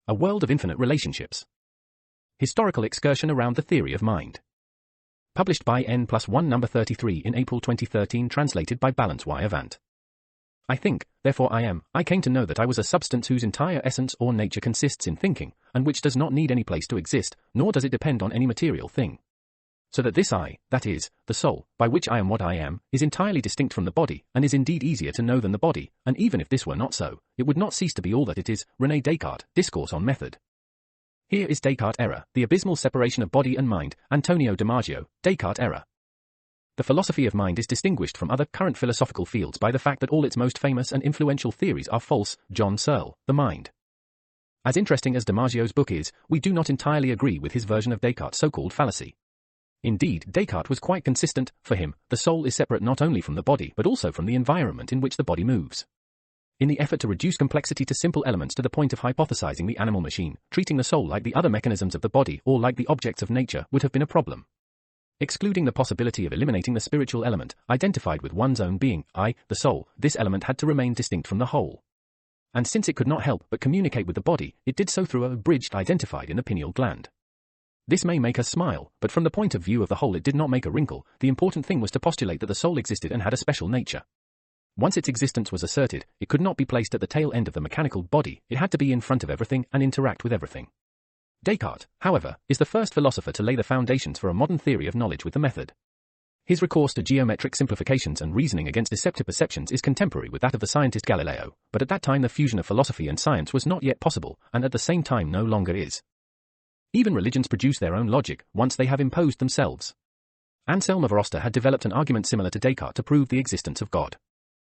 A world of infinite relationships. Historical excursion around the theory of mind. Published by n+1 number 33 in April 2013, translated by Balance Y. Avant. I think, therefore I am. I came to know that I was a substance whose entire essence or nature consists in thinking, and which does not need any place to exist, nor does it depend on any material thing. So that this I, that is, the soul, by which I am what I am, is entirely distinct from the body, and is indeed easier to know than the body, and even if this were not so, it would not cease to be all that it is. René Descartes, Discourse on Method. Here is Descartes' error, the abysmal separation of body and mind. Antonio Damasio, Descartes' error. The philosophy of mind is distinguished from other current philosophical fields by the fact that all its most famous and influential theories are false. John Searle, The Mind. As interesting as Damasio's book is, we do not entirely agree with his version of Descartes' so-called fallacy. Indeed, Descartes was quite consistent. For him, the soul is separate not only from the body but also from the environment in which the body moves. In the effort to reduce complexity to simple elements to the point of hypothesizing the animal machine, treating the soul like the other mechanisms of the body or like the objects of nature would have been a problem. Excluding the possibility of eliminating the spiritual element, identified with one's own being, I, the soul, this element had to remain distinct from the whole. And since it could not help but communicate with the body, it did so through a bridge identified in the pineal gland. This may make us smile, but from the point of view of the whole it did not make a wrinkle. The important thing was to postulate that the soul existed and had a special nature. Once its existence was asserted, it could not be placed at the tail end of the mechanical body, it had to be in front of everything and interact with everything. Descartes, however, is the first philosopher to lay the foundations for a modern theory of knowledge with the method. His recourse to geometric simplifications and reasoning against deceptive perceptions is contemporary with that of the scientist Galileo, but at that time the fusion of philosophy and science was not yet possible, and at the same time no longer is. Even religions produce their own logic, once they have imposed themselves. Anselm of Aosta had developed an argument similar to Descartes to prove the existence of God.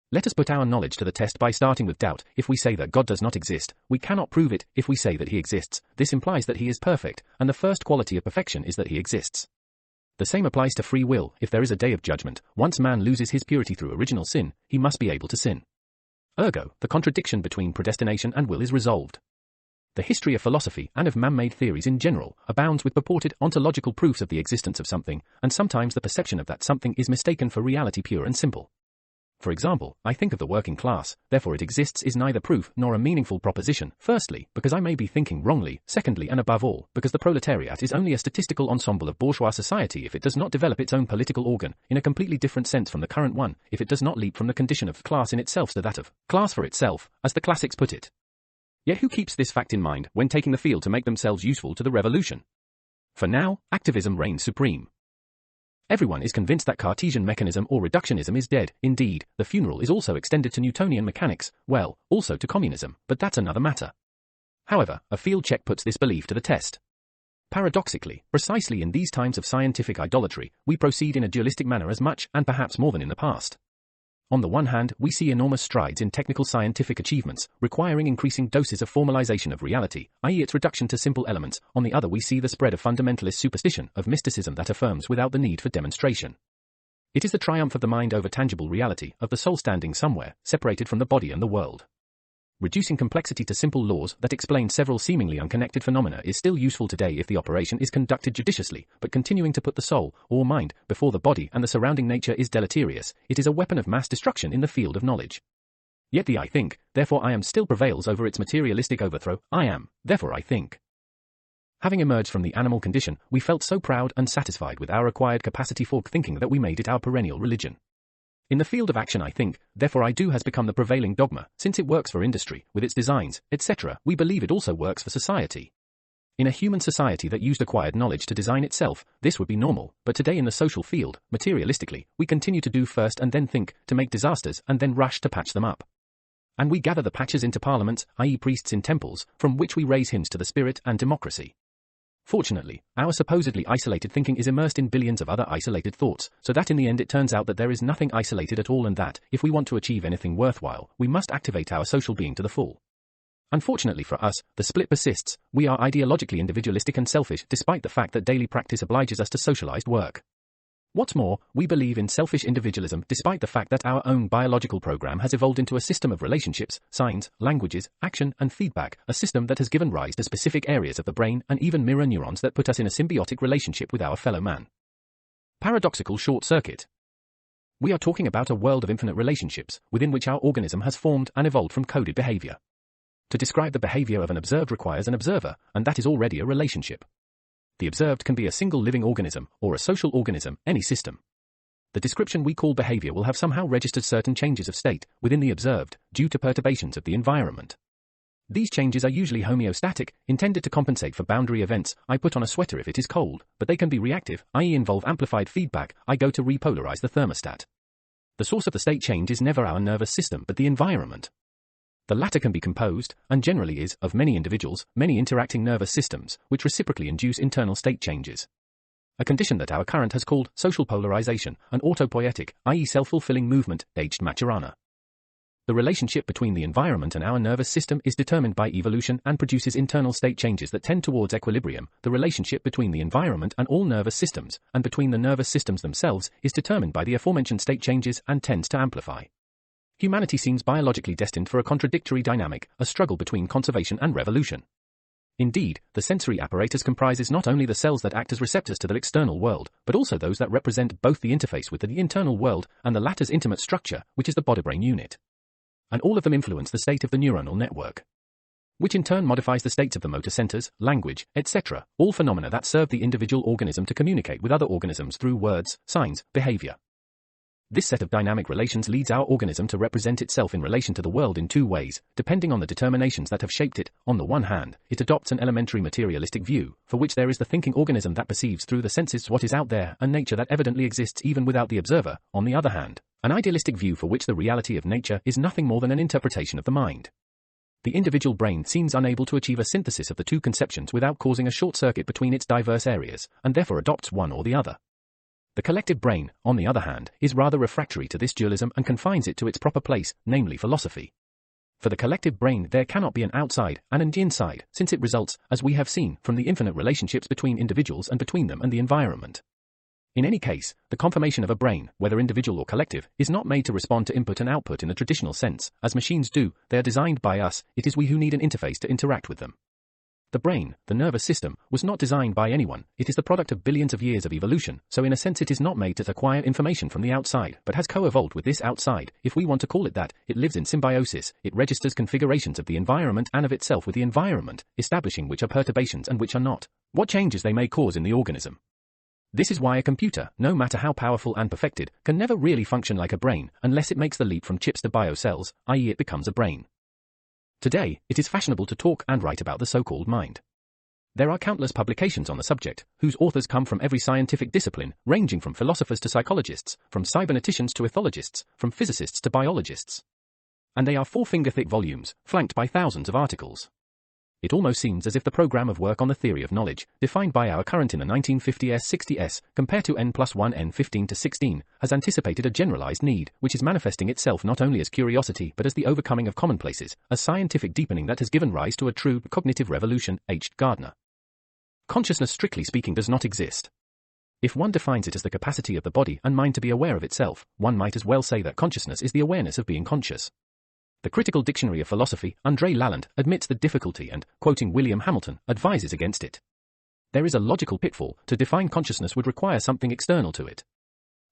Let us put our knowledge to the test by starting with doubt. If we say that God does not exist, we cannot prove it. If we say that he exists, this implies that he is perfect, and the first quality of perfection is that he exists. The same applies to free will. If there is a day of judgment, once man loses his purity through original sin, he must be able to sin. Ergo, the contradiction between predestination and will is resolved. The history of philosophy, and of man-made theories in general, abounds with purported ontological proofs of the existence of something, and sometimes the perception of that something is mistaken for reality pure and simple. For example, I think of the working class, therefore it exists is neither proof nor a meaningful proposition. Firstly, because I may be thinking wrongly. Secondly, and above all, because the proletariat is only a statistical ensemble of bourgeois society if it does not develop its own political organ, in a completely different sense from the current one, if it does not leap from the condition of class in itself to that of class for itself, as the classics put it. Yet who keeps this fact in mind when taking the field to make themselves useful to the revolution? For now, activism reigns supreme. Everyone is convinced that Cartesian mechanism or reductionism is dead. Indeed, the funeral is also extended to Newtonian mechanics, well, also to communism, but that's another matter. However, a field check puts this belief to the test. Paradoxically, precisely in these times of scientific idolatry, we proceed in a dualistic manner as much, and perhaps more than in the past. On the one hand, we see enormous strides in technical scientific achievements, requiring increasing doses of formalization of reality, i.e. its reduction to simple elements. On the other, we see the spread of fundamentalist superstition, of mysticism that affirms without the need for demonstration. It is the triumph of the mind over tangible reality, of the soul standing somewhere, separated from the body and the world. Reducing complexity to simple laws that explain several seemingly unconnected phenomena is still useful today if the operation is conducted judiciously, but continuing to put the soul, or mind, before the body and the surrounding nature is deleterious. It is a weapon of mass destruction in the field of knowledge. Yet the I think, therefore I am still prevails over its materialistic overthrow. I am, therefore I think. Having emerged from the animal condition, we felt so proud and satisfied with our acquired capacity for thinking that we made it our perennial religion. In the field of action I think, therefore I do has become the prevailing dogma. Since it works for industry, with its designs, etc., we believe it also works for society. In a human society that used acquired knowledge to design itself, this would be normal, but today in the social field, materialistically, we continue to do first and then think, to make disasters and then rush to patch them up. And we gather the patches into parliaments, i.e. priests in temples, from which we raise hymns to the spirit and democracy. Fortunately, our supposedly isolated thinking is immersed in billions of other isolated thoughts, so that in the end it turns out that there is nothing isolated at all, and that, if we want to achieve anything worthwhile, we must activate our social being to the full. Unfortunately for us, the split persists. We are ideologically individualistic and selfish, despite the fact that daily practice obliges us to socialized work. What's more, we believe in selfish individualism despite the fact that our own biological program has evolved into a system of relationships, signs, languages, action, and feedback, a system that has given rise to specific areas of the brain and even mirror neurons that put us in a symbiotic relationship with our fellow man. Paradoxical short circuit. We are talking about a world of infinite relationships, within which our organism has formed and evolved from coded behavior. To describe the behavior of an observed requires an observer, and that is already a relationship. The observed can be a single living organism, or a social organism, any system. The description we call behavior will have somehow registered certain changes of state within the observed due to perturbations of the environment. These changes are usually homeostatic, intended to compensate for boundary events. I put on a sweater if it is cold, but they can be reactive, i.e. involve amplified feedback. I go to repolarize the thermostat. The source of the state change is never our nervous system but the environment. The latter can be composed, and generally is, of many individuals, many interacting nervous systems, which reciprocally induce internal state changes. A condition that our current has called social polarization, an autopoietic, i.e. self-fulfilling movement, aged Maturana. The relationship between the environment and our nervous system is determined by evolution and produces internal state changes that tend towards equilibrium. The relationship between the environment and all nervous systems, and between the nervous systems themselves, is determined by the aforementioned state changes and tends to amplify. Humanity seems biologically destined for a contradictory dynamic, a struggle between conservation and revolution. Indeed, the sensory apparatus comprises not only the cells that act as receptors to the external world, but also those that represent both the interface with the internal world and the latter's intimate structure, which is the body-brain unit. And all of them influence the state of the neuronal network, which in turn modifies the states of the motor centers, language, etc., all phenomena that serve the individual organism to communicate with other organisms through words, signs, behavior. This set of dynamic relations leads our organism to represent itself in relation to the world in two ways, depending on the determinations that have shaped it. On the one hand, it adopts an elementary materialistic view, for which there is the thinking organism that perceives through the senses what is out there and nature that evidently exists even without the observer. On the other hand, an idealistic view for which the reality of nature is nothing more than an interpretation of the mind. The individual brain seems unable to achieve a synthesis of the two conceptions without causing a short circuit between its diverse areas, and therefore adopts one or the other. The collective brain, on the other hand, is rather refractory to this dualism and confines it to its proper place, namely philosophy. For the collective brain there cannot be an outside and an inside, since it results, as we have seen, from the infinite relationships between individuals and between them and the environment. In any case, the conformation of a brain, whether individual or collective, is not made to respond to input and output in the traditional sense, as machines do. They are designed by us, it is we who need an interface to interact with them. The brain, the nervous system, was not designed by anyone. It is the product of billions of years of evolution, so in a sense it is not made to acquire information from the outside, but has co-evolved with this outside, if we want to call it that. It lives in symbiosis, it registers configurations of the environment and of itself with the environment, establishing which are perturbations and which are not, what changes they may cause in the organism. This is why a computer, no matter how powerful and perfected, can never really function like a brain, unless it makes the leap from chips to biocells, i.e. it becomes a brain. Today, it is fashionable to talk and write about the so-called mind. There are countless publications on the subject, whose authors come from every scientific discipline, ranging from philosophers to psychologists, from cyberneticians to ethologists, from physicists to biologists. And they are four-finger-thick volumes, flanked by thousands of articles. It almost seems as if the program of work on the theory of knowledge, defined by our current in the 1950s-60s, compared to n+1 n15 to 16, has anticipated a generalized need, which is manifesting itself not only as curiosity but as the overcoming of commonplaces, a scientific deepening that has given rise to a true cognitive revolution. H. Gardner. Consciousness, strictly speaking, does not exist. If one defines it as the capacity of the body and mind to be aware of itself, one might as well say that consciousness is the awareness of being conscious. The Critical Dictionary of Philosophy, André Lalande, admits the difficulty and, quoting William Hamilton, advises against it. There is a logical pitfall. To define consciousness would require something external to it.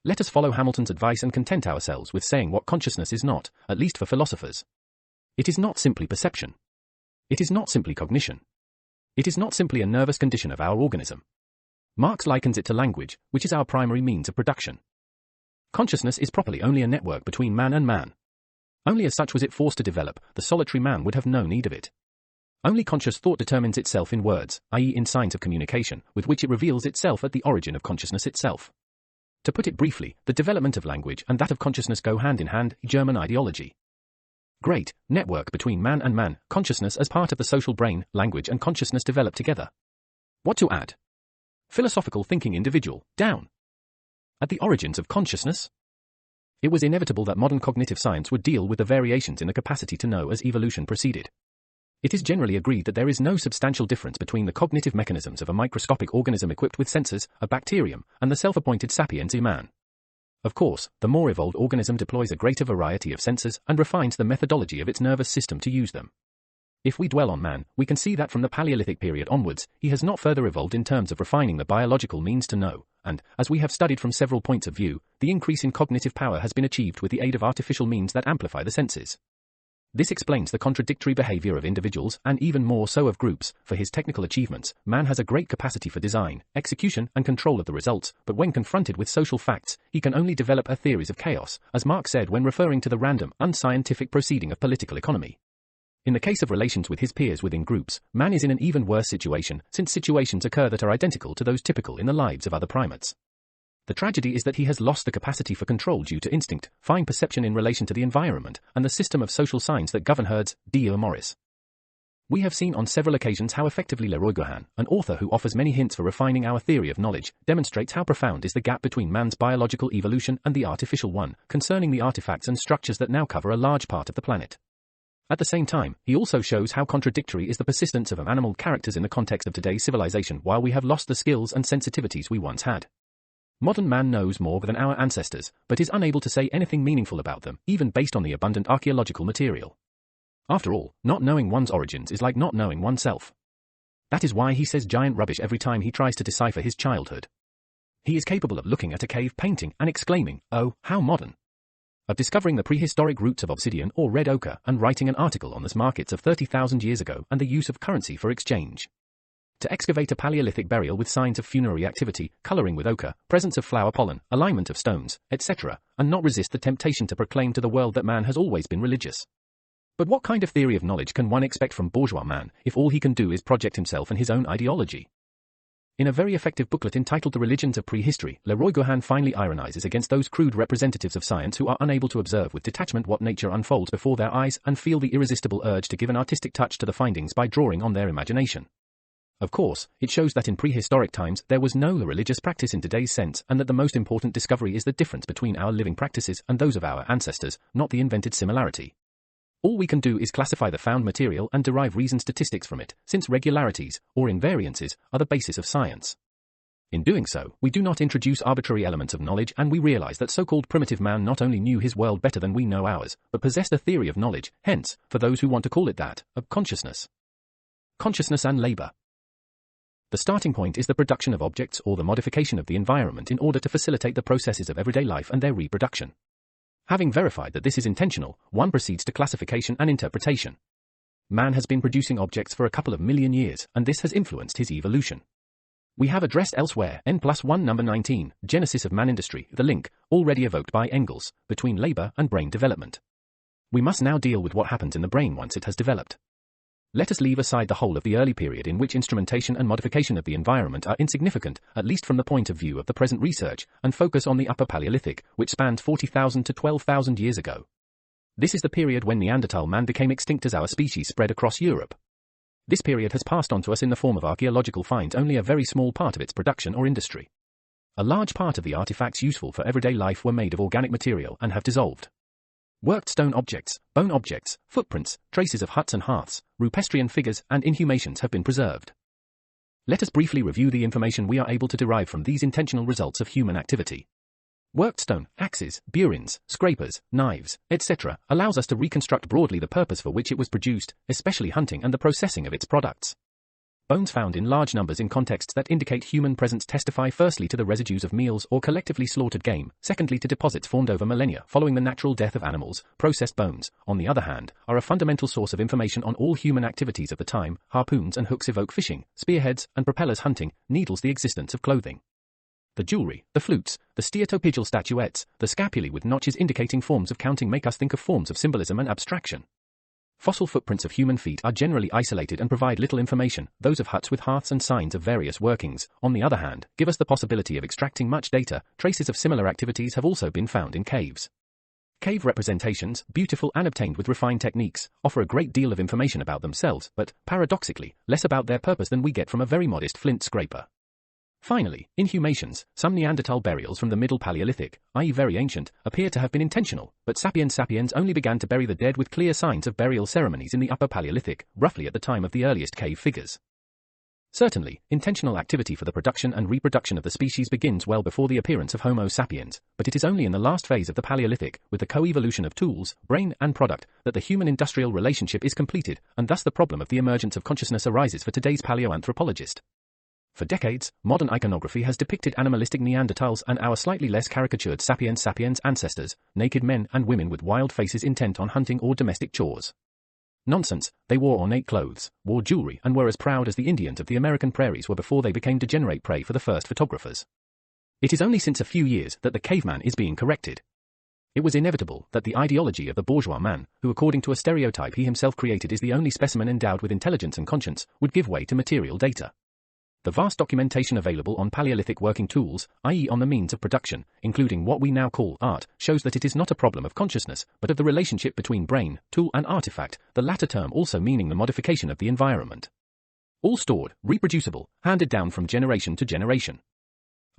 Let us follow Hamilton's advice and content ourselves with saying what consciousness is not, at least for philosophers. It is not simply perception. It is not simply cognition. It is not simply a nervous condition of our organism. Marx likens it to language, which is our primary means of production. Consciousness is properly only a network between man and man. Only as such was it forced to develop. The solitary man would have no need of it. Only conscious thought determines itself in words, i.e. in signs of communication, with which it reveals itself at the origin of consciousness itself. To put it briefly, the development of language and that of consciousness go hand in hand, German ideology. Great, network between man and man, consciousness as part of the social brain, language and consciousness develop together. What to add? Philosophical thinking individual, down. At the origins of consciousness? It was inevitable that modern cognitive science would deal with the variations in the capacity to know as evolution proceeded. It is generally agreed that there is no substantial difference between the cognitive mechanisms of a microscopic organism equipped with sensors, a bacterium, and the self-appointed sapiens man. Of course, the more evolved organism deploys a greater variety of sensors and refines the methodology of its nervous system to use them. If we dwell on man, we can see that from the Paleolithic period onwards, he has not further evolved in terms of refining the biological means to know, and, as we have studied from several points of view, the increase in cognitive power has been achieved with the aid of artificial means that amplify the senses. This explains the contradictory behavior of individuals and even more so of groups. For his technical achievements, man has a great capacity for design, execution, and control of the results, but when confronted with social facts, he can only develop a theories of chaos, as Marx said when referring to the random, unscientific proceeding of political economy. In the case of relations with his peers within groups, man is in an even worse situation, since situations occur that are identical to those typical in the lives of other primates. The tragedy is that he has lost the capacity for control due to instinct, fine perception in relation to the environment, and the system of social signs that govern herds. D.O. Morris. We have seen on several occasions how effectively Leroy Gohan, an author who offers many hints for refining our theory of knowledge, demonstrates how profound is the gap between man's biological evolution and the artificial one, concerning the artifacts and structures that now cover a large part of the planet. At the same time, he also shows how contradictory is the persistence of animal characters in the context of today's civilization while we have lost the skills and sensitivities we once had. Modern man knows more than our ancestors, but is unable to say anything meaningful about them, even based on the abundant archaeological material. After all, not knowing one's origins is like not knowing oneself. That is why he says giant rubbish every time he tries to decipher his childhood. He is capable of looking at a cave painting and exclaiming, "Oh, how modern!" Of discovering the prehistoric roots of obsidian or red ochre and writing an article on the markets of 30,000 years ago and the use of currency for exchange. To excavate a Paleolithic burial with signs of funerary activity, coloring with ochre, presence of flower pollen, alignment of stones, etc., and not resist the temptation to proclaim to the world that man has always been religious. But what kind of theory of knowledge can one expect from bourgeois man if all he can do is project himself and his own ideology? In a very effective booklet entitled The Religions of Prehistory, Leroy Gohan finely ironizes against those crude representatives of science who are unable to observe with detachment what nature unfolds before their eyes and feel the irresistible urge to give an artistic touch to the findings by drawing on their imagination. Of course, it shows that in prehistoric times there was no religious practice in today's sense, and that the most important discovery is the difference between our living practices and those of our ancestors, not the invented similarity. All we can do is classify the found material and derive reasoned statistics from it, since regularities, or invariances, are the basis of science. In doing so, we do not introduce arbitrary elements of knowledge, and we realize that so-called primitive man not only knew his world better than we know ours, but possessed a theory of knowledge, hence, for those who want to call it that, of consciousness. Consciousness and labor. The starting point is the production of objects or the modification of the environment in order to facilitate the processes of everyday life and their reproduction. Having verified that this is intentional, one proceeds to classification and interpretation. Man has been producing objects for a couple of million years, and this has influenced his evolution. We have addressed elsewhere, n+1 number 19, Genesis of Man Industry, the link, already evoked by Engels, between labor and brain development. We must now deal with what happens in the brain once it has developed. Let us leave aside the whole of the early period in which instrumentation and modification of the environment are insignificant, at least from the point of view of the present research, and focus on the Upper Paleolithic, which spans 40,000 to 12,000 years ago. This is the period when Neanderthal man became extinct as our species spread across Europe. This period has passed on to us in the form of archaeological finds, only a very small part of its production or industry. A large part of the artifacts useful for everyday life were made of organic material and have dissolved. Worked stone objects, bone objects, footprints, traces of huts and hearths, Rupestrian figures, and inhumations have been preserved. Let us briefly review the information we are able to derive from these intentional results of human activity. Worked stone, axes, burins, scrapers, knives, etc., allows us to reconstruct broadly the purpose for which it was produced, especially hunting and the processing of its products. Bones found in large numbers in contexts that indicate human presence testify firstly to the residues of meals or collectively slaughtered game, secondly to deposits formed over millennia following the natural death of animals. Processed bones, on the other hand, are a fundamental source of information on all human activities of the time. Harpoons and hooks evoke fishing, spearheads and propellers hunting, needles the existence of clothing. The jewelry, the flutes, the steatopygial statuettes, the scapulae with notches indicating forms of counting make us think of forms of symbolism and abstraction. Fossil footprints of human feet are generally isolated and provide little information. Those of huts with hearths and signs of various workings, on the other hand, give us the possibility of extracting much data. Traces of similar activities have also been found in caves. Cave representations, beautiful and obtained with refined techniques, offer a great deal of information about themselves, but, paradoxically, less about their purpose than we get from a very modest flint scraper. Finally, inhumations, some Neanderthal burials from the Middle Paleolithic, i.e. very ancient, appear to have been intentional, but sapiens only began to bury the dead with clear signs of burial ceremonies in the Upper Paleolithic, roughly at the time of the earliest cave figures. Certainly, intentional activity for the production and reproduction of the species begins well before the appearance of Homo sapiens, but it is only in the last phase of the Paleolithic, with the co-evolution of tools, brain, and product, that the human-industrial relationship is completed, and thus the problem of the emergence of consciousness arises for today's paleoanthropologist. For decades, modern iconography has depicted animalistic Neanderthals and our slightly less caricatured sapiens ancestors, naked men and women with wild faces intent on hunting or domestic chores. Nonsense, they wore ornate clothes, wore jewelry and were as proud as the Indians of the American prairies were before they became degenerate prey for the first photographers. It is only since a few years that the caveman is being corrected. It was inevitable that the ideology of the bourgeois man, who according to a stereotype he himself created is the only specimen endowed with intelligence and conscience, would give way to material data. The vast documentation available on Paleolithic working tools, i.e. on the means of production, including what we now call art, shows that it is not a problem of consciousness, but of the relationship between brain, tool and artifact, the latter term also meaning the modification of the environment. All stored, reproducible, handed down from generation to generation.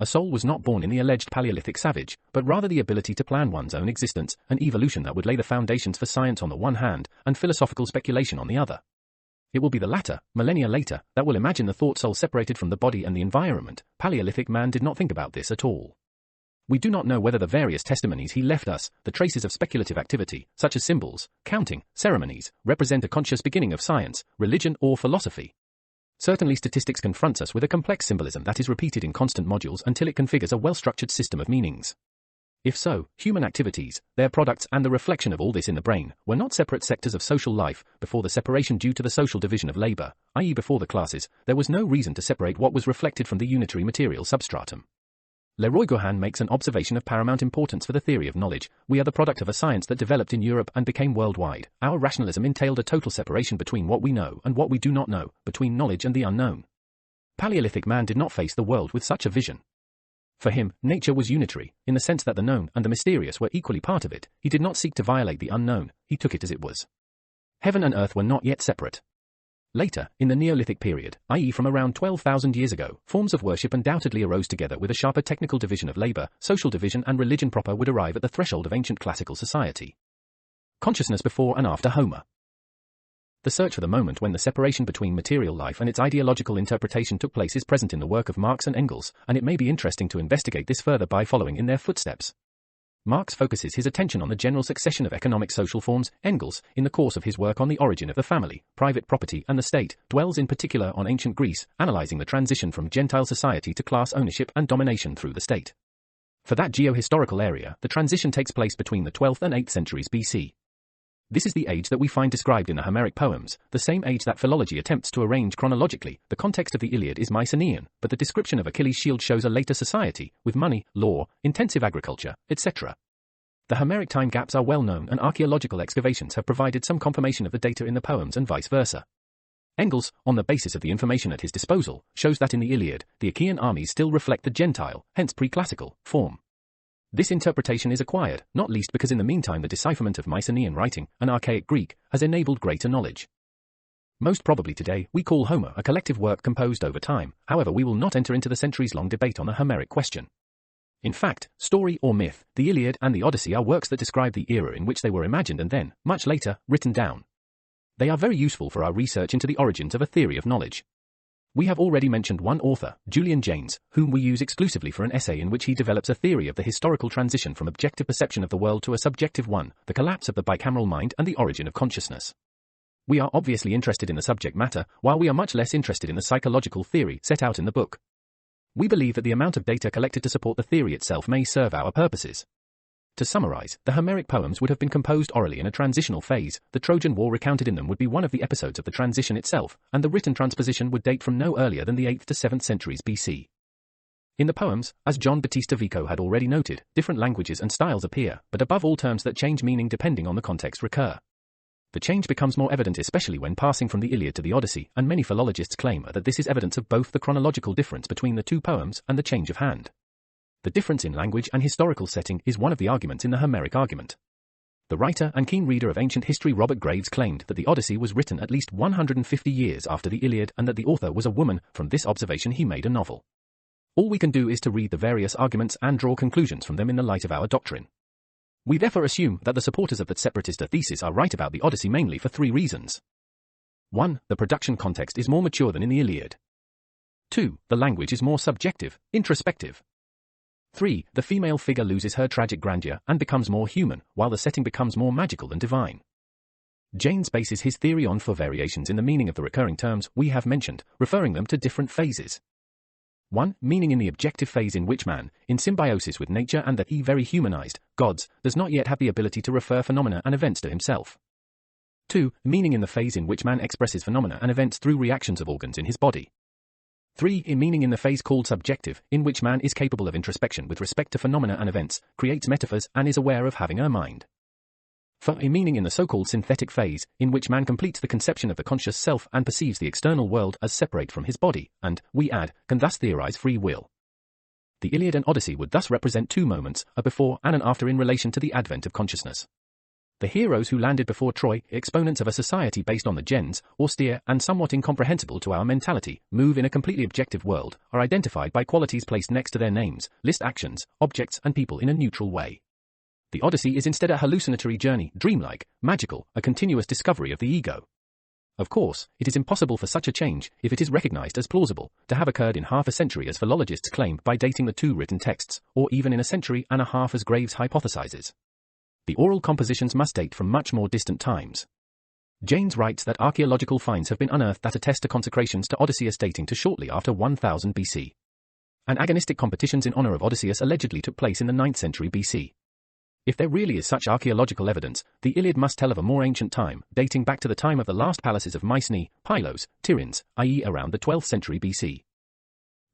A soul was not born in the alleged Paleolithic savage, but rather the ability to plan one's own existence, an evolution that would lay the foundations for science on the one hand, and philosophical speculation on the other. It will be the latter, millennia later, that will imagine the thought soul separated from the body and the environment. Paleolithic man did not think about this at all. We do not know whether the various testimonies he left us, the traces of speculative activity, such as symbols, counting, ceremonies, represent a conscious beginning of science, religion or philosophy. Certainly statistics confronts us with a complex symbolism that is repeated in constant modules until it configures a well-structured system of meanings. If so, human activities, their products and the reflection of all this in the brain, were not separate sectors of social life. Before the separation due to the social division of labor, i.e. before the classes, there was no reason to separate what was reflected from the unitary material substratum. Leroy Gohan makes an observation of paramount importance for the theory of knowledge. We are the product of a science that developed in Europe and became worldwide. Our rationalism entailed a total separation between what we know and what we do not know, between knowledge and the unknown. Paleolithic man did not face the world with such a vision. For him, nature was unitary, in the sense that the known and the mysterious were equally part of it. He did not seek to violate the unknown, he took it as it was. Heaven and earth were not yet separate. Later, in the Neolithic period, i.e. from around 12,000 years ago, forms of worship undoubtedly arose together with a sharper technical division of labor, social division and religion proper would arrive at the threshold of ancient classical society. Consciousness before and after Homer. The search for the moment when the separation between material life and its ideological interpretation took place is present in the work of Marx and Engels, and it may be interesting to investigate this further by following in their footsteps. Marx focuses his attention on the general succession of economic social forms. Engels, in the course of his work on the origin of the family, private property and the state, dwells in particular on ancient Greece, analyzing the transition from Gentile society to class ownership and domination through the state. For that geo-historical area, the transition takes place between the 12th and 8th centuries BC. This is the age that we find described in the Homeric poems, the same age that philology attempts to arrange chronologically. The context of the Iliad is Mycenaean, but the description of Achilles' shield shows a later society, with money, law, intensive agriculture, etc. The Homeric time gaps are well known and archaeological excavations have provided some confirmation of the data in the poems and vice versa. Engels, on the basis of the information at his disposal, shows that in the Iliad, the Achaean armies still reflect the Gentile, hence pre-classical, form. This interpretation is acquired, not least because in the meantime the decipherment of Mycenaean writing, an archaic Greek, has enabled greater knowledge. Most probably today, we call Homer a collective work composed over time. However, we will not enter into the centuries-long debate on the Homeric question. In fact, story or myth, the Iliad and the Odyssey are works that describe the era in which they were imagined and then, much later, written down. They are very useful for our research into the origins of a theory of knowledge. We have already mentioned one author, Julian Jaynes, whom we use exclusively for an essay in which he develops a theory of the historical transition from objective perception of the world to a subjective one, the collapse of the bicameral mind and the origin of consciousness. We are obviously interested in the subject matter, while we are much less interested in the psychological theory set out in the book. We believe that the amount of data collected to support the theory itself may serve our purposes. To summarize, the Homeric poems would have been composed orally in a transitional phase. The Trojan War recounted in them would be one of the episodes of the transition itself, and the written transposition would date from no earlier than the 8th to 7th centuries BC. In the poems, as John Battista Vico had already noted, different languages and styles appear, but above all terms that change meaning depending on the context recur. The change becomes more evident especially when passing from the Iliad to the Odyssey, and many philologists claim that this is evidence of both the chronological difference between the two poems and the change of hand. The difference in language and historical setting is one of the arguments in the Homeric argument. The writer and keen reader of ancient history Robert Graves claimed that the Odyssey was written at least 150 years after the Iliad and that the author was a woman. From this observation he made a novel. All we can do is to read the various arguments and draw conclusions from them in the light of our doctrine. We therefore assume that the supporters of that separatist thesis are right about the Odyssey mainly for three reasons. 1. The production context is more mature than in the Iliad. 2. The language is more subjective, introspective. 3. The female figure loses her tragic grandeur and becomes more human, while the setting becomes more magical and divine. Jaynes bases his theory on 4 variations in the meaning of the recurring terms we have mentioned, referring them to different phases. 1. Meaning in the objective phase in which man, in symbiosis with nature and the very humanized, gods, does not yet have the ability to refer phenomena and events to himself. 2. Meaning in the phase in which man expresses phenomena and events through reactions of organs in his body. 3. Meaning in the phase called subjective, in which man is capable of introspection with respect to phenomena and events, creates metaphors, and is aware of having a mind. 4. Meaning in the so-called synthetic phase, in which man completes the conception of the conscious self and perceives the external world as separate from his body, and, we add, can thus theorize free will. The Iliad and Odyssey would thus represent two moments, a before and an after in relation to the advent of consciousness. The heroes who landed before Troy, exponents of a society based on the gens, austere and somewhat incomprehensible to our mentality, move in a completely objective world, are identified by qualities placed next to their names, list actions, objects and people in a neutral way. The Odyssey is instead a hallucinatory journey, dreamlike, magical, a continuous discovery of the ego. Of course, it is impossible for such a change, if it is recognized as plausible, to have occurred in half a century as philologists claim by dating the two written texts, or even in a century and a half as Graves hypothesizes. The oral compositions must date from much more distant times. Janes writes that archaeological finds have been unearthed that attest to consecrations to Odysseus dating to shortly after 1000 BC. And agonistic competitions in honor of Odysseus allegedly took place in the 9th century BC. If there really is such archaeological evidence, the Iliad must tell of a more ancient time, dating back to the time of the last palaces of Mycenae, Pylos, Tiryns, i.e. around the 12th century BC.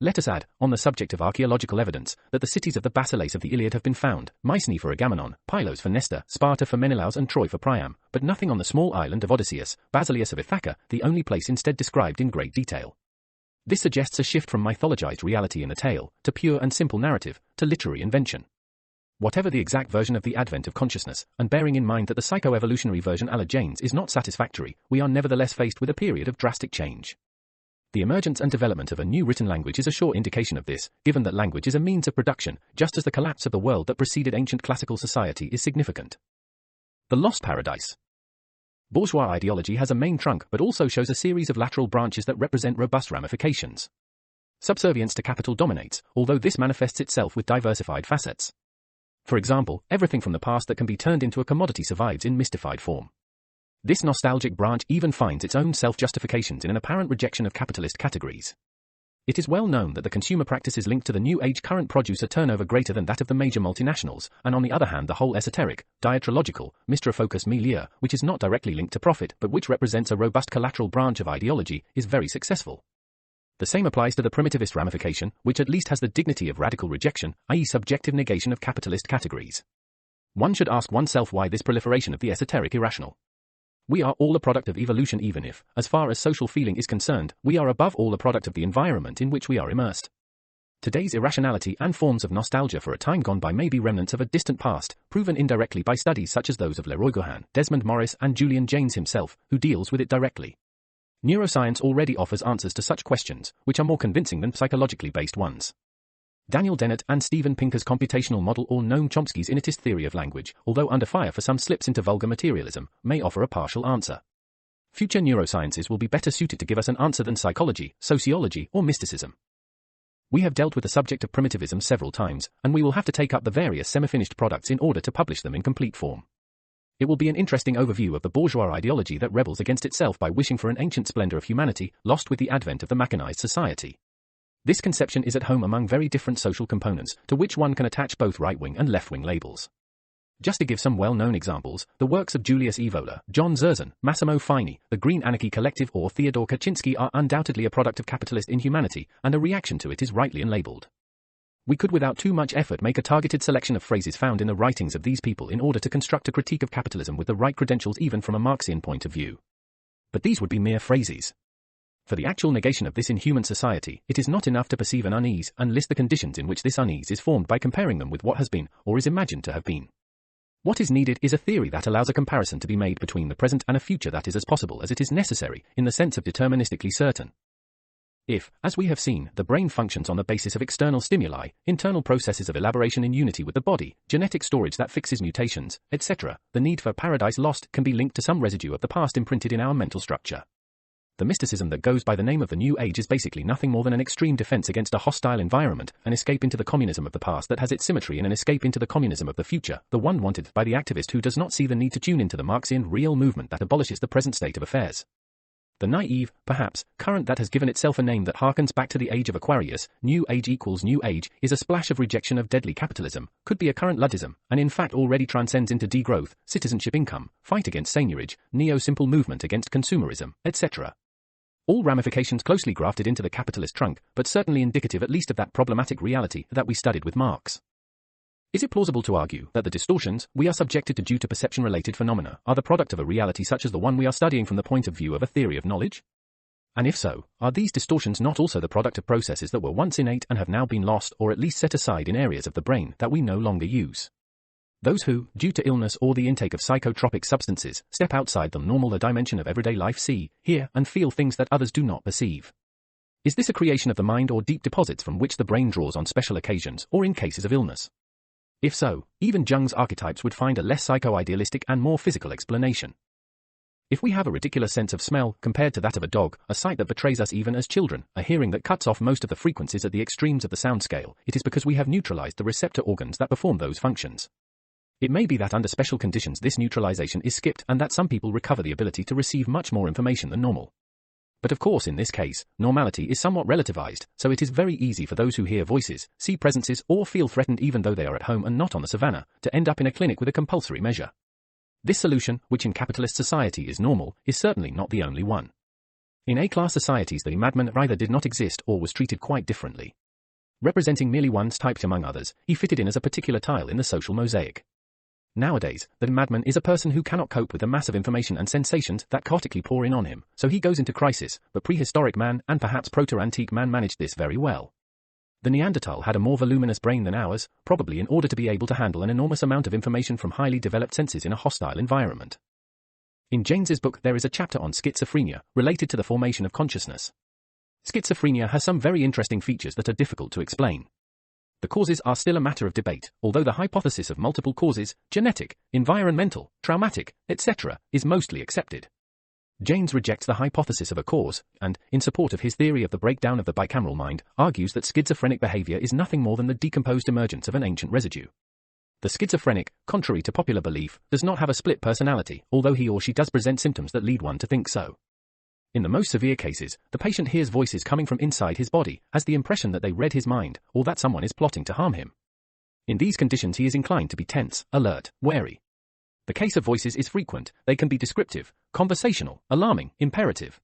Let us add, on the subject of archaeological evidence, that the cities of the Basileis of the Iliad have been found, Mycenae for Agamemnon, Pylos for Nestor, Sparta for Menelaus and Troy for Priam, but nothing on the small island of Odysseus, Basileus of Ithaca, the only place instead described in great detail. This suggests a shift from mythologized reality in the tale, to pure and simple narrative, to literary invention. Whatever the exact version of the advent of consciousness, and bearing in mind that the psychoevolutionary version a la Janes is not satisfactory, we are nevertheless faced with a period of drastic change. The emergence and development of a new written language is a sure indication of this, given that language is a means of production, just as the collapse of the world that preceded ancient classical society is significant. The Lost Paradise. Bourgeois ideology has a main trunk but also shows a series of lateral branches that represent robust ramifications. Subservience to capital dominates, although this manifests itself with diversified facets. For example, everything from the past that can be turned into a commodity survives in mystified form. This nostalgic branch even finds its own self-justifications in an apparent rejection of capitalist categories. It is well known that the consumer practices linked to the new age current produce a turnover greater than that of the major multinationals, and on the other hand the whole esoteric, dietrological, mystro-focused milieu, which is not directly linked to profit but which represents a robust collateral branch of ideology, is very successful. The same applies to the primitivist ramification, which at least has the dignity of radical rejection, i.e. subjective negation of capitalist categories. One should ask oneself why this proliferation of the esoteric irrational. We are all a product of evolution even if, as far as social feeling is concerned, we are above all a product of the environment in which we are immersed. Today's irrationality and forms of nostalgia for a time gone by may be remnants of a distant past, proven indirectly by studies such as those of Leroy Gohan, Desmond Morris and Julian Jaynes himself, who deals with it directly. Neuroscience already offers answers to such questions, which are more convincing than psychologically based ones. Daniel Dennett and Steven Pinker's computational model or Noam Chomsky's innatist theory of language, although under fire for some slips into vulgar materialism, may offer a partial answer. Future neurosciences will be better suited to give us an answer than psychology, sociology, or mysticism. We have dealt with the subject of primitivism several times, and we will have to take up the various semi-finished products in order to publish them in complete form. It will be an interesting overview of the bourgeois ideology that rebels against itself by wishing for an ancient splendor of humanity, lost with the advent of the mechanized society. This conception is at home among very different social components, to which one can attach both right-wing and left-wing labels. Just to give some well-known examples, the works of Julius Evola, John Zerzan, Massimo Fini, the Green Anarchy Collective or Theodore Kaczynski are undoubtedly a product of capitalist inhumanity, and a reaction to it is rightly unlabeled. We could without too much effort make a targeted selection of phrases found in the writings of these people in order to construct a critique of capitalism with the right credentials even from a Marxian point of view. But these would be mere phrases. For the actual negation of this inhuman society, it is not enough to perceive an unease and list the conditions in which this unease is formed by comparing them with what has been, or is imagined to have been. What is needed is a theory that allows a comparison to be made between the present and a future that is as possible as it is necessary, in the sense of deterministically certain. If, as we have seen, the brain functions on the basis of external stimuli, internal processes of elaboration in unity with the body, genetic storage that fixes mutations, etc., the need for paradise lost can be linked to some residue of the past imprinted in our mental structure. The mysticism that goes by the name of the New Age is basically nothing more than an extreme defense against a hostile environment, an escape into the communism of the past that has its symmetry in an escape into the communism of the future, the one wanted by the activist who does not see the need to tune into the Marxian real movement that abolishes the present state of affairs. The naive, perhaps, current that has given itself a name that harkens back to the age of Aquarius, New Age equals New Age, is a splash of rejection of deadly capitalism, could be a current Luddism, and in fact already transcends into degrowth, citizenship income, fight against seigniorage, neo-simple movement against consumerism, etc. All ramifications closely grafted into the capitalist trunk, but certainly indicative at least of that problematic reality that we studied with Marx. Is it plausible to argue that the distortions we are subjected to due to perception-related phenomena are the product of a reality such as the one we are studying from the point of view of a theory of knowledge? And if so, are these distortions not also the product of processes that were once innate and have now been lost or at least set aside in areas of the brain that we no longer use? Those who, due to illness or the intake of psychotropic substances, step outside the normal dimension of everyday life see, hear, and feel things that others do not perceive. Is this a creation of the mind or deep deposits from which the brain draws on special occasions or in cases of illness? If so, even Jung's archetypes would find a less psycho-idealistic and more physical explanation. If we have a ridiculous sense of smell compared to that of a dog, a sight that betrays us even as children, a hearing that cuts off most of the frequencies at the extremes of the sound scale, it is because we have neutralized the receptor organs that perform those functions. It may be that under special conditions this neutralization is skipped and that some people recover the ability to receive much more information than normal. But of course in this case, normality is somewhat relativized, so it is very easy for those who hear voices, see presences, or feel threatened even though they are at home and not on the savannah, to end up in a clinic with a compulsory measure. This solution, which in capitalist society is normal, is certainly not the only one. In A-class societies the madman either did not exist or was treated quite differently. Representing merely one's type among others, he fitted in as a particular tile in the social mosaic. Nowadays, the madman is a person who cannot cope with the mass of information and sensations that chaotically pour in on him, so he goes into crisis, but prehistoric man and perhaps proto-antique man managed this very well. The Neanderthal had a more voluminous brain than ours, probably in order to be able to handle an enormous amount of information from highly developed senses in a hostile environment. In James's book there is a chapter on schizophrenia, related to the formation of consciousness. Schizophrenia has some very interesting features that are difficult to explain. The causes are still a matter of debate, although the hypothesis of multiple causes, genetic, environmental, traumatic, etc., is mostly accepted. James rejects the hypothesis of a cause, and, in support of his theory of the breakdown of the bicameral mind, argues that schizophrenic behavior is nothing more than the decomposed emergence of an ancient residue. The schizophrenic, contrary to popular belief, does not have a split personality, although he or she does present symptoms that lead one to think so. In the most severe cases, the patient hears voices coming from inside his body, has the impression that they read his mind, or that someone is plotting to harm him. In these conditions he is inclined to be tense, alert, wary. The case of voices is frequent, they can be descriptive, conversational, alarming, imperative.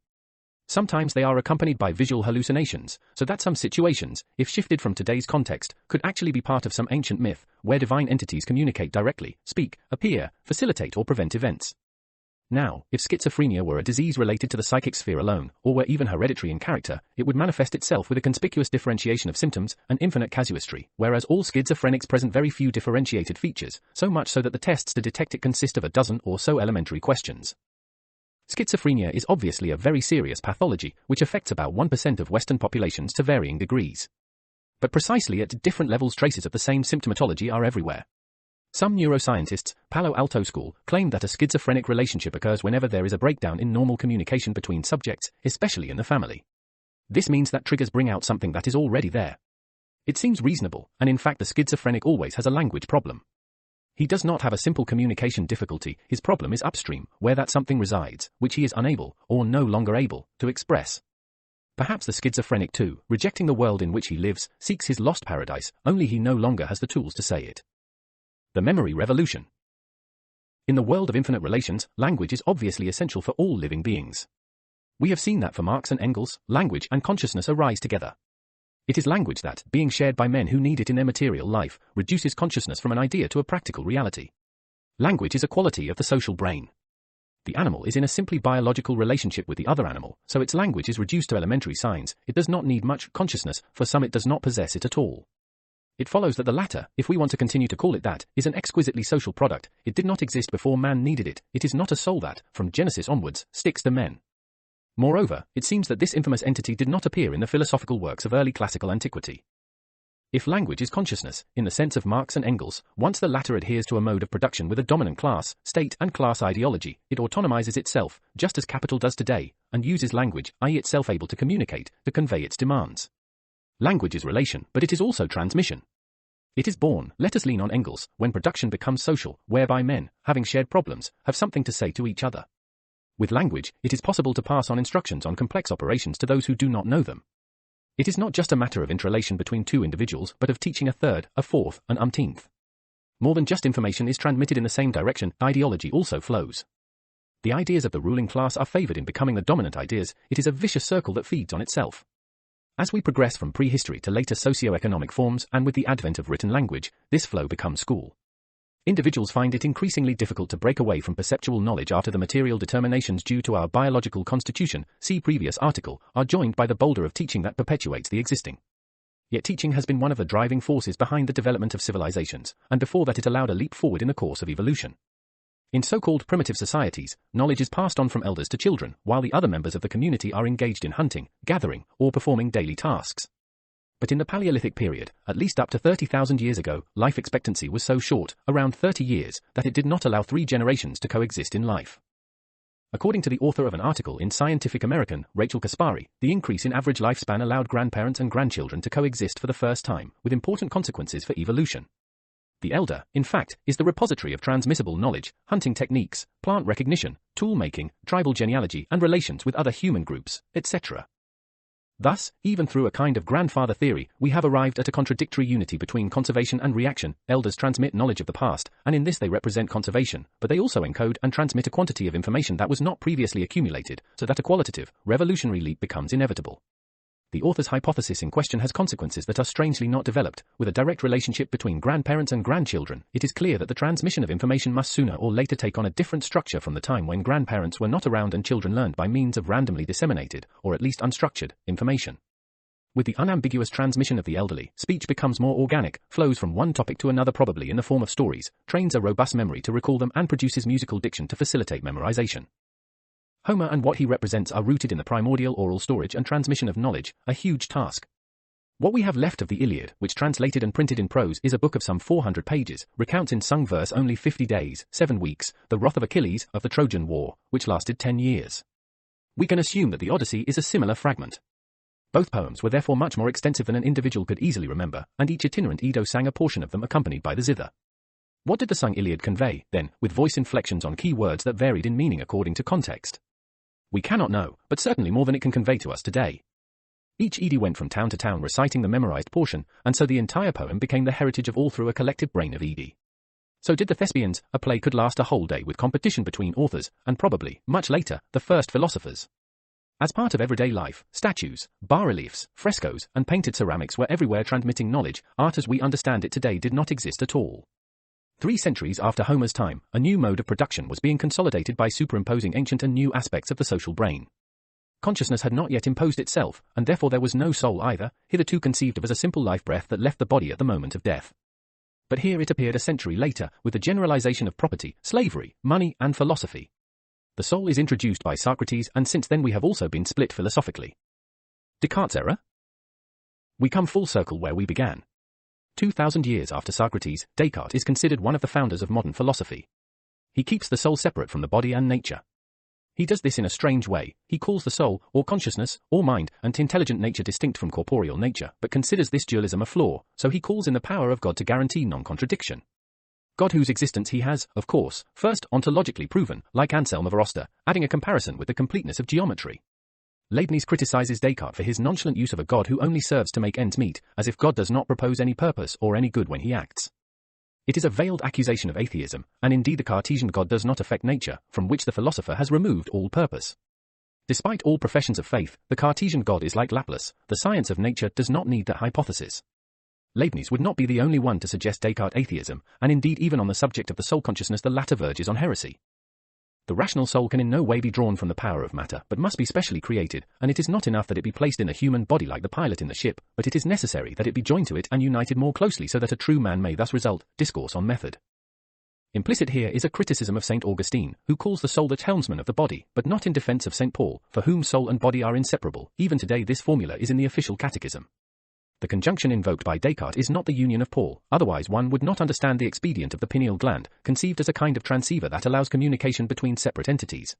Sometimes they are accompanied by visual hallucinations, so that some situations, if shifted from today's context, could actually be part of some ancient myth, where divine entities communicate directly, speak, appear, facilitate or prevent events. Now, if schizophrenia were a disease related to the psychic sphere alone, or were even hereditary in character, it would manifest itself with a conspicuous differentiation of symptoms and infinite casuistry, whereas all schizophrenics present very few differentiated features, so much so that the tests to detect it consist of a dozen or so elementary questions. Schizophrenia is obviously a very serious pathology, which affects about 1% of Western populations to varying degrees. But precisely at different levels traces of the same symptomatology are everywhere. Some neuroscientists, Palo Alto School, claim that a schizophrenic relationship occurs whenever there is a breakdown in normal communication between subjects, especially in the family. This means that triggers bring out something that is already there. It seems reasonable, and in fact the schizophrenic always has a language problem. He does not have a simple communication difficulty, his problem is upstream, where that something resides, which he is unable, or no longer able, to express. Perhaps the schizophrenic too, rejecting the world in which he lives, seeks his lost paradise, only he no longer has the tools to say it. The memory revolution. In the world of infinite relations, language is obviously essential for all living beings. We have seen that for Marx and Engels, language and consciousness arise together. It is language that, being shared by men who need it in their material life, reduces consciousness from an idea to a practical reality. Language is a quality of the social brain. The animal is in a simply biological relationship with the other animal, so its language is reduced to elementary signs. It does not need much consciousness, for some it does not possess it at all. It follows that the latter, if we want to continue to call it that, is an exquisitely social product. It did not exist before man needed it. It is not a soul that, from Genesis onwards, sticks to men. Moreover, it seems that this infamous entity did not appear in the philosophical works of early classical antiquity. If language is consciousness, in the sense of Marx and Engels, once the latter adheres to a mode of production with a dominant class, state and class ideology, it autonomizes itself, just as capital does today, and uses language, i.e. itself able to communicate, to convey its demands. Language is relation, but it is also transmission. It is born, let us lean on Engels, when production becomes social, whereby men, having shared problems, have something to say to each other. With language, it is possible to pass on instructions on complex operations to those who do not know them. It is not just a matter of interrelation between two individuals, but of teaching a third, a fourth, an umpteenth. More than just information is transmitted in the same direction, ideology also flows. The ideas of the ruling class are favored in becoming the dominant ideas. It is a vicious circle that feeds on itself. As we progress from prehistory to later socio-economic forms and with the advent of written language, this flow becomes school. Individuals find it increasingly difficult to break away from perceptual knowledge after the material determinations due to our biological constitution, see previous article, are joined by the boulder of teaching that perpetuates the existing. Yet teaching has been one of the driving forces behind the development of civilizations, and before that it allowed a leap forward in the course of evolution. In so-called primitive societies, knowledge is passed on from elders to children, while the other members of the community are engaged in hunting, gathering, or performing daily tasks. But in the Paleolithic period, at least up to 30,000 years ago, life expectancy was so short, around 30 years, that it did not allow 3 generations to coexist in life. According to the author of an article in Scientific American, Rachel Kaspari, the increase in average lifespan allowed grandparents and grandchildren to coexist for the first time, with important consequences for evolution. The elder, in fact, is the repository of transmissible knowledge, hunting techniques, plant recognition, tool making, tribal genealogy and relations with other human groups, etc. Thus, even through a kind of grandfather theory, we have arrived at a contradictory unity between conservation and reaction. Elders transmit knowledge of the past, and in this they represent conservation, but they also encode and transmit a quantity of information that was not previously accumulated, so that a qualitative, revolutionary leap becomes inevitable. The author's hypothesis in question has consequences that are strangely not developed. With a direct relationship between grandparents and grandchildren, it is clear that the transmission of information must sooner or later take on a different structure from the time when grandparents were not around and children learned by means of randomly disseminated, or at least unstructured, information. With the unambiguous transmission of the elderly, speech becomes more organic, flows from one topic to another probably in the form of stories, trains a robust memory to recall them and produces musical diction to facilitate memorization. Homer and what he represents are rooted in the primordial oral storage and transmission of knowledge, a huge task. What we have left of the Iliad, which translated and printed in prose is a book of some 400 pages, recounts in sung verse only 50 days, 7 weeks, the wrath of Achilles, of the Trojan War, which lasted 10 years. We can assume that the Odyssey is a similar fragment. Both poems were therefore much more extensive than an individual could easily remember, and each itinerant Edo sang a portion of them accompanied by the zither. What did the sung Iliad convey, then, with voice inflections on key words that varied in meaning according to context? We cannot know, but certainly more than it can convey to us today. Each Eddie went from town to town reciting the memorized portion, and so the entire poem became the heritage of all through a collective brain of Eddie. So did the Thespians. A play could last a whole day with competition between authors, and probably, much later, the first philosophers. As part of everyday life, statues, bas-reliefs, frescoes, and painted ceramics were everywhere transmitting knowledge. Art as we understand it today did not exist at all. 3 centuries after Homer's time, a new mode of production was being consolidated by superimposing ancient and new aspects of the social brain. Consciousness had not yet imposed itself, and therefore there was no soul either, hitherto conceived of as a simple life breath that left the body at the moment of death. But here it appeared a century later, with the generalization of property, slavery, money, and philosophy. The soul is introduced by Socrates, and since then we have also been split philosophically. Descartes' error? We come full circle where we began. 2,000 years after Socrates, Descartes is considered one of the founders of modern philosophy. He keeps the soul separate from the body and nature. He does this in a strange way. He calls the soul, or consciousness, or mind, and intelligent nature distinct from corporeal nature, but considers this dualism a flaw, so he calls in the power of God to guarantee non-contradiction. God whose existence he has, of course, first ontologically proven, like Anselm of Aosta, adding a comparison with the completeness of geometry. Leibniz criticizes Descartes for his nonchalant use of a God who only serves to make ends meet, as if God does not propose any purpose or any good when he acts. It is a veiled accusation of atheism, and indeed the Cartesian God does not affect nature, from which the philosopher has removed all purpose. Despite all professions of faith, the Cartesian God is like Laplace, the science of nature does not need that hypothesis. Leibniz would not be the only one to suggest Descartes atheism, and indeed even on the subject of the soul consciousness the latter verges on heresy. The rational soul can in no way be drawn from the power of matter, but must be specially created, and it is not enough that it be placed in a human body like the pilot in the ship, but it is necessary that it be joined to it and united more closely so that a true man may thus result. Discourse on Method. Implicit here is a criticism of St. Augustine, who calls the soul the helmsman of the body, but not in defense of St. Paul, for whom soul and body are inseparable. Even today this formula is in the official catechism. The conjunction invoked by Descartes is not the union of Paul, otherwise one would not understand the expedient of the pineal gland, conceived as a kind of transceiver that allows communication between separate entities.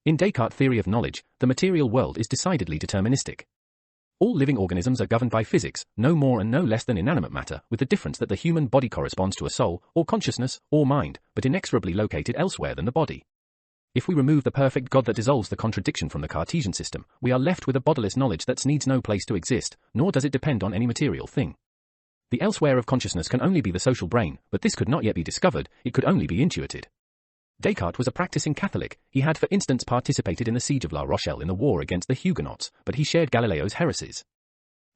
In Descartes' theory of knowledge, the material world is decidedly deterministic. All living organisms are governed by physics, no more and no less than inanimate matter, with the difference that the human body corresponds to a soul, or consciousness, or mind, but inexorably located elsewhere than the body. If we remove the perfect God that dissolves the contradiction from the Cartesian system, we are left with a bodiless knowledge that needs no place to exist, nor does it depend on any material thing. The elsewhere of consciousness can only be the social brain, but this could not yet be discovered, it could only be intuited. Descartes was a practicing Catholic. He had for instance participated in the siege of La Rochelle in the war against the Huguenots, but he shared Galileo's heresies.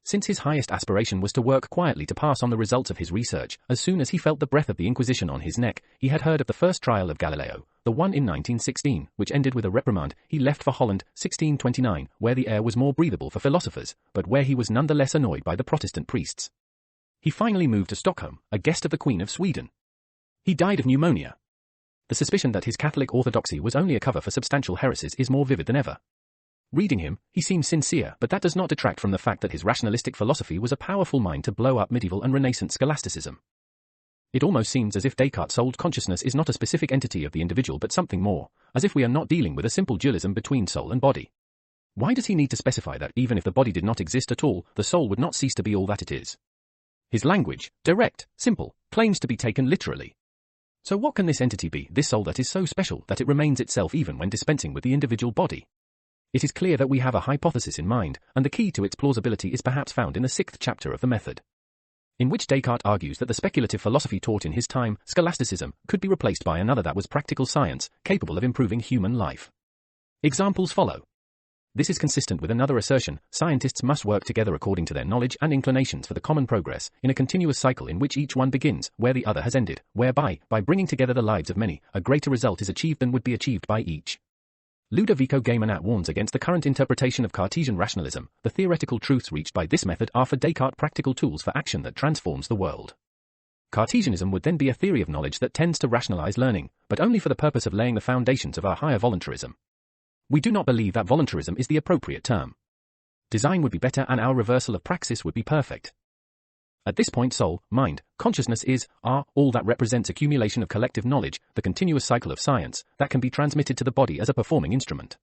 Since his highest aspiration was to work quietly to pass on the results of his research, as soon as he felt the breath of the Inquisition on his neck, he had heard of the first trial of Galileo, the one in 1916, which ended with a reprimand. He left for Holland, 1629, where the air was more breathable for philosophers, but where he was none the less annoyed by the Protestant priests. He finally moved to Stockholm, a guest of the Queen of Sweden. He died of pneumonia. The suspicion that his Catholic orthodoxy was only a cover for substantial heresies is more vivid than ever. Reading him, he seems sincere, but that does not detract from the fact that his rationalistic philosophy was a powerful mine to blow up medieval and Renaissance scholasticism. It almost seems as if Descartes' souled consciousness is not a specific entity of the individual but something more, as if we are not dealing with a simple dualism between soul and body. Why does he need to specify that even if the body did not exist at all, the soul would not cease to be all that it is? His language, direct, simple, claims to be taken literally. So what can this entity be, this soul that is so special that it remains itself even when dispensing with the individual body? It is clear that we have a hypothesis in mind, and the key to its plausibility is perhaps found in the 6th chapter of the Method, in which Descartes argues that the speculative philosophy taught in his time, scholasticism, could be replaced by another that was practical science, capable of improving human life. Examples follow. This is consistent with another assertion: scientists must work together according to their knowledge and inclinations for the common progress, in a continuous cycle in which each one begins where the other has ended, whereby, by bringing together the lives of many, a greater result is achieved than would be achieved by each. Ludovico Geymonat warns against the current interpretation of Cartesian rationalism. The theoretical truths reached by this method are for Descartes practical tools for action that transforms the world. Cartesianism would then be a theory of knowledge that tends to rationalize learning, but only for the purpose of laying the foundations of our higher voluntarism. We do not believe that voluntarism is the appropriate term. Design would be better and our reversal of praxis would be perfect. At this point soul, mind, consciousness are all that represents accumulation of collective knowledge, the continuous cycle of science, that can be transmitted to the body as a performing instrument.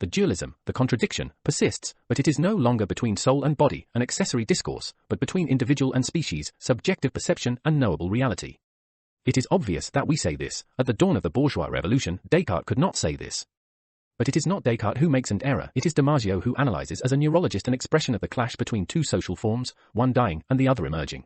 The dualism, the contradiction, persists, but it is no longer between soul and body, an accessory discourse, but between individual and species, subjective perception and knowable reality. It is obvious that we say this. At the dawn of the bourgeois revolution, Descartes could not say this. But it is not Descartes who makes an error, it is Damasio who analyzes as a neurologist an expression of the clash between two social forms, one dying and the other emerging.